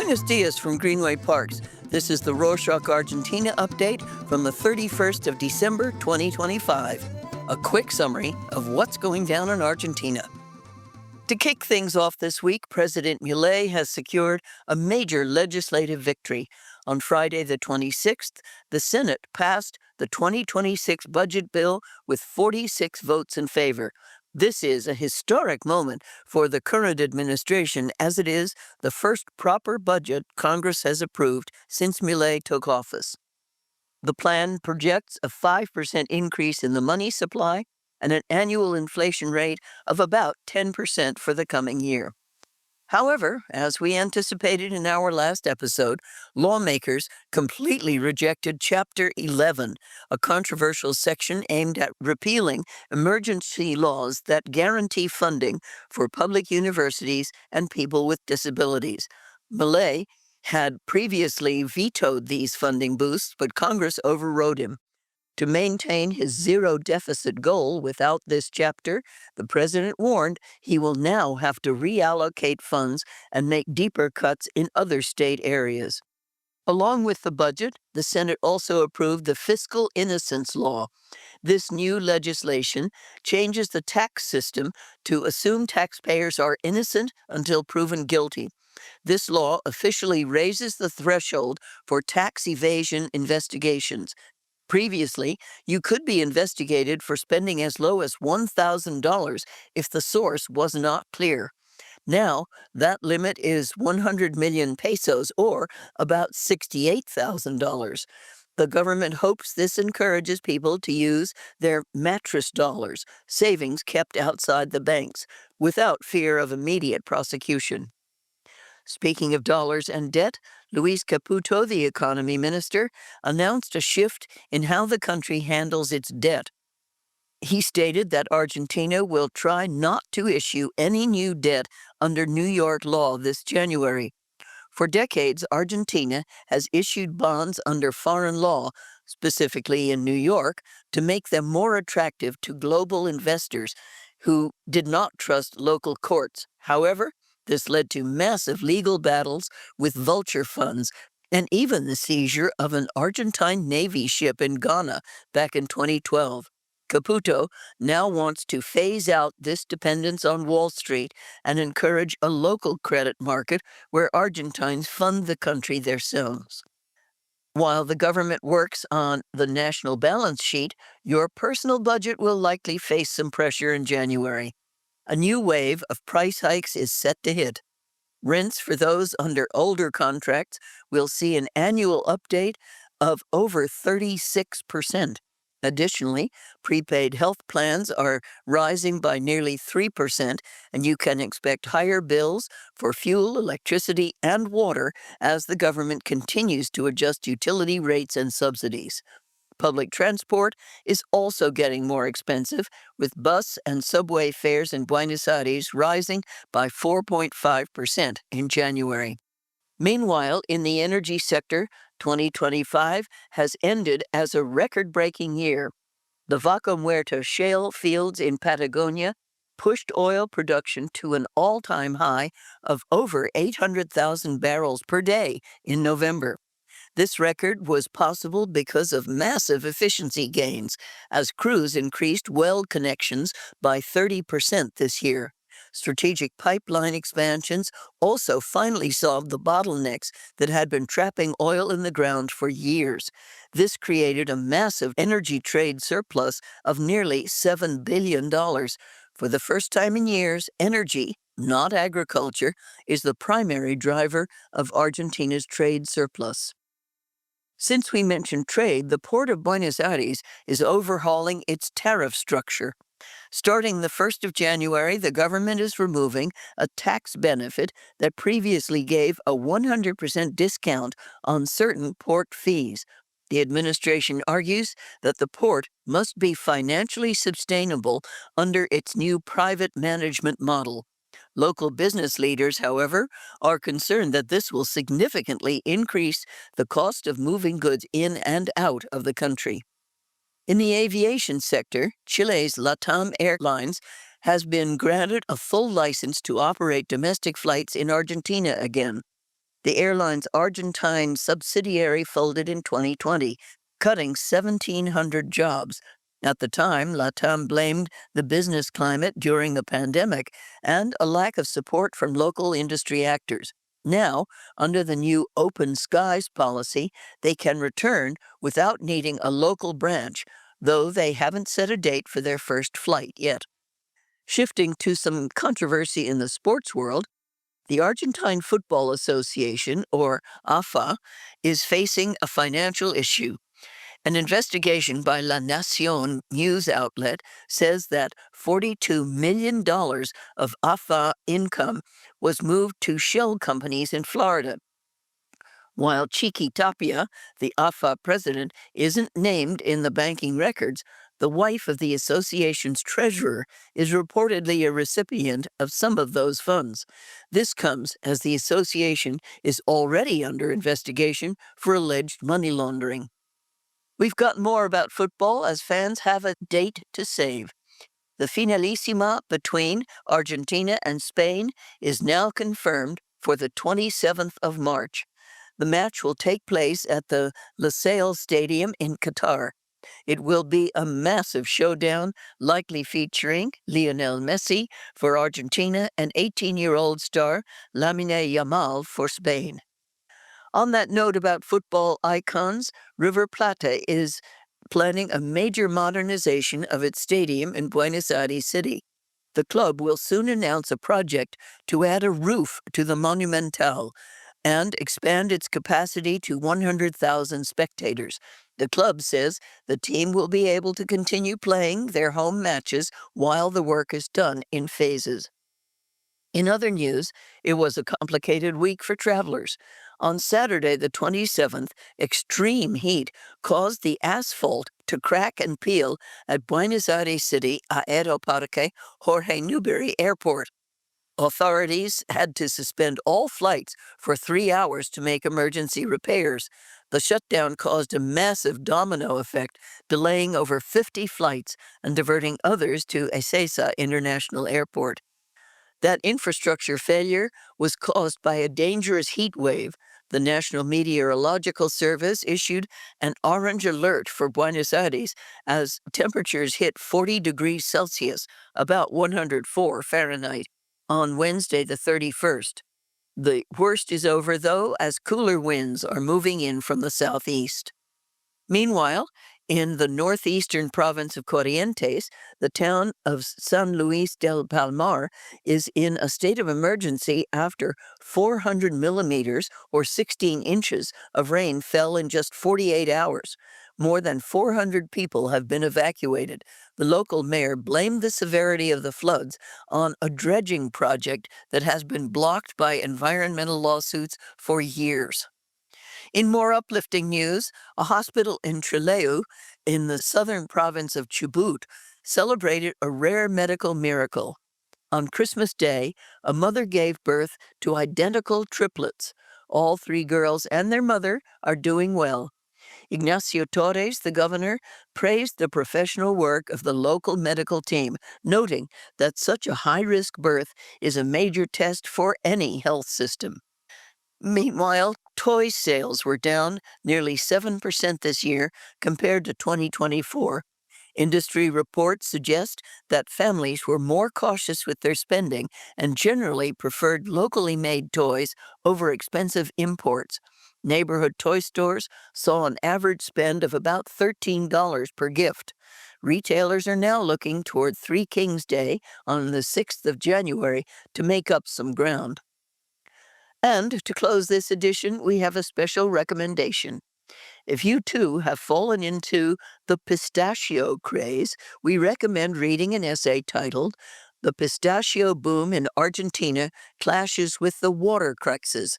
Buenos dias from Greenway Parks. This is the Rorschach Argentina update from the 31st of December 2025. A quick summary of what's going down in Argentina. To kick things off this week, President Milei has secured a major legislative victory. On Friday the 26th, the Senate passed the 2026 budget bill with 46 votes in favor. This is a historic moment for the current administration, as it is the first proper budget Congress has approved since Milei took office. The plan projects a 5% increase in the money supply and an annual inflation rate of about 10% for the coming year. However, as we anticipated in our last episode, lawmakers completely rejected Chapter 11, a controversial section aimed at repealing emergency laws that guarantee funding for public universities and people with disabilities. Milei had previously vetoed these funding boosts, but Congress overrode him. To maintain his zero-deficit goal without this chapter, the president warned he will now have to reallocate funds and make deeper cuts in other state areas. Along with the budget, the Senate also approved the Fiscal Innocence Law. This new legislation changes the tax system to assume taxpayers are innocent until proven guilty. This law officially raises the threshold for tax evasion investigations. Previously, you could be investigated for spending as low as $1,000 if the source was not clear. Now, that limit is 100 million pesos, or about $68,000. The government hopes this encourages people to use their mattress dollars, savings kept outside the banks, without fear of immediate prosecution. Speaking of dollars and debt, Luis Caputo, the economy minister, announced a shift in how the country handles its debt. He stated that Argentina will try not to issue any new debt under New York law this January. For decades, Argentina has issued bonds under foreign law, specifically in New York, to make them more attractive to global investors who did not trust local courts. However, this led to massive legal battles with vulture funds and even the seizure of an Argentine Navy ship in Ghana back in 2012. Caputo now wants to phase out this dependence on Wall Street and encourage a local credit market where Argentines fund the country themselves. While the government works on the national balance sheet, your personal budget will likely face some pressure in January. A new wave of price hikes is set to hit. Rents for those under older contracts will see an annual update of over 36%. Additionally, prepaid health plans are rising by nearly 3%, and you can expect higher bills for fuel, electricity, and water as the government continues to adjust utility rates and subsidies. Public transport is also getting more expensive, with bus and subway fares in Buenos Aires rising by 4.5% in January. Meanwhile, in the energy sector, 2025 has ended as a record-breaking year. The Vaca Muerta shale fields in Patagonia pushed oil production to an all-time high of over 800,000 barrels per day in November. This record was possible because of massive efficiency gains, as crews increased well connections by 30% this year. Strategic pipeline expansions also finally solved the bottlenecks that had been trapping oil in the ground for years. This created a massive energy trade surplus of nearly $7 billion. For the first time in years, energy, not agriculture, is the primary driver of Argentina's trade surplus. Since we mentioned trade, the Port of Buenos Aires is overhauling its tariff structure. Starting the 1st of January, the government is removing a tax benefit that previously gave a 100% discount on certain port fees. The administration argues that the port must be financially sustainable under its new private management model. Local business leaders, however, are concerned that this will significantly increase the cost of moving goods in and out of the country. In the aviation sector, Chile's LATAM Airlines has been granted a full license to operate domestic flights in Argentina again. The airline's Argentine subsidiary folded in 2020, cutting 1,700 jobs. At the time, LATAM blamed the business climate during the pandemic and a lack of support from local industry actors. Now, under the new Open Skies policy, they can return without needing a local branch, though they haven't set a date for their first flight yet. Shifting to some controversy in the sports world, the Argentine Football Association, or AFA, is facing a financial issue. An investigation by La Nación news outlet says that $42 million of AFA income was moved to shell companies in Florida. While Chiqui Tapia, the AFA president, isn't named in the banking records, the wife of the association's treasurer is reportedly a recipient of some of those funds. This comes as the association is already under investigation for alleged money laundering. We've got more about football as fans have a date to save. The Finalissima between Argentina and Spain is now confirmed for the 27th of March. The match will take place at the Lusail Stadium in Qatar. It will be a massive showdown, likely featuring Lionel Messi for Argentina and 18-year-old star Lamine Yamal for Spain. On that note about football icons, River Plate is planning a major modernization of its stadium in Buenos Aires City. The club will soon announce a project to add a roof to the Monumental and expand its capacity to 100,000 spectators. The club says the team will be able to continue playing their home matches while the work is done in phases. In other news, it was a complicated week for travelers. On Saturday, the 27th, extreme heat caused the asphalt to crack and peel at Buenos Aires City Aeroparque Jorge Newbery Airport. Authorities had to suspend all flights for 3 hours to make emergency repairs. The shutdown caused a massive domino effect, delaying over 50 flights and diverting others to Ezeiza International Airport. That infrastructure failure was caused by a dangerous heat wave. The National Meteorological Service issued an orange alert for Buenos Aires as temperatures hit 40 degrees Celsius, about 104 Fahrenheit, on Wednesday the 31st. The worst is over, though, as cooler winds are moving in from the southeast. Meanwhile, in the northeastern province of Corrientes, the town of San Luis del Palmar is in a state of emergency after 400 millimeters, or 16 inches, of rain fell in just 48 hours. More than 400 people have been evacuated. The local mayor blamed the severity of the floods on a dredging project that has been blocked by environmental lawsuits for years. In more uplifting news, a hospital in Trelew, in the southern province of Chubut, celebrated a rare medical miracle. On Christmas Day, a mother gave birth to identical triplets. All 3 girls and their mother are doing well. Ignacio Torres, the governor, praised the professional work of the local medical team, noting that such a high-risk birth is a major test for any health system. Meanwhile, toy sales were down nearly 7% this year compared to 2024. Industry reports suggest that families were more cautious with their spending and generally preferred locally made toys over expensive imports. Neighborhood toy stores saw an average spend of about $13 per gift. Retailers are now looking toward Three Kings Day on the 6th of January to make up some ground. And to close this edition, we have a special recommendation. If you too have fallen into the pistachio craze, we recommend reading an essay titled "The Pistachio Boom in Argentina Clashes with the Water Crisis"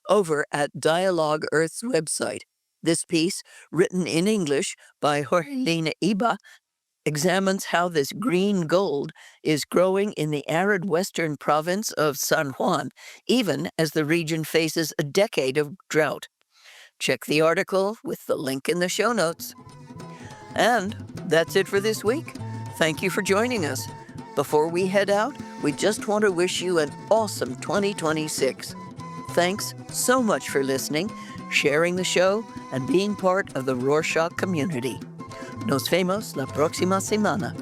over at Dialogue Earth's website. This piece, written in English by Jorgelina Iba, examines how this green gold is growing in the arid western province of San Juan, even as the region faces a decade of drought. Check the article with the link in the show notes. And that's it for this week. Thank you for joining us. Before we head out, we just want to wish you an awesome 2026. Thanks so much for listening, sharing the show, and being part of the Rorschach community. Nos vemos la próxima semana.